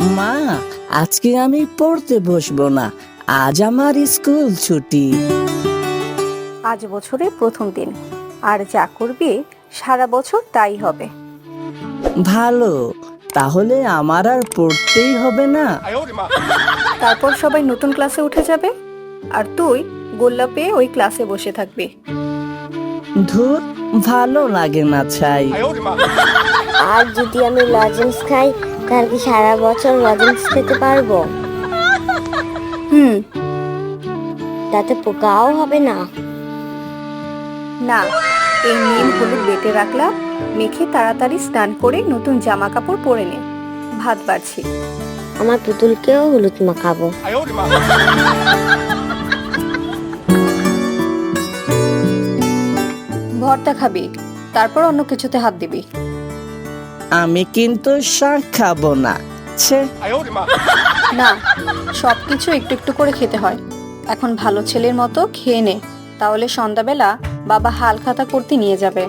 মা, আজকে আমি পড়তে বসবো না, আজ আমার স্কুল ছুটি। আজ বছরের প্রথম দিন, আর যা করবি সারা বছর তাই হবে। ভালো, তাহলে আমার আর পড়তেই হবে না। তারপর সবাই নতুন ক্লাসে উঠে যাবে, আর তুই গোল্লা পেয়ে ওই ক্লাসে বসে থাকবি। ধুর, ভালো লাগে না ছাই। আর যদি আমি লজেন্স খাই তাহলে কি সারা বছর লজেন্স খেতে পারবো? হুম। তাতে পোকাও হবে না? না, এই নীল হলুদ বেটে রাখলাম, মেখে তাড়াতাড়ি স্নান করে নতুন জামা কাপড় পরে নে। ভাত বাড়ছি। আমার পুতুলকেও হলুদ মাখাবো। ভর্তা খাবি, তারপর অন্য কিছুতে হাত দিবি। আমি কিন্তু শাক খাবো না। ছে, না, সবকিছু একটু একটু করে খেতে হয়। এখন ভালো ছেলের মতো খেয়ে নে, তাহলে সন্ধ্যাবেলা বাবা হাল খাতা করতে নিয়ে যাবে।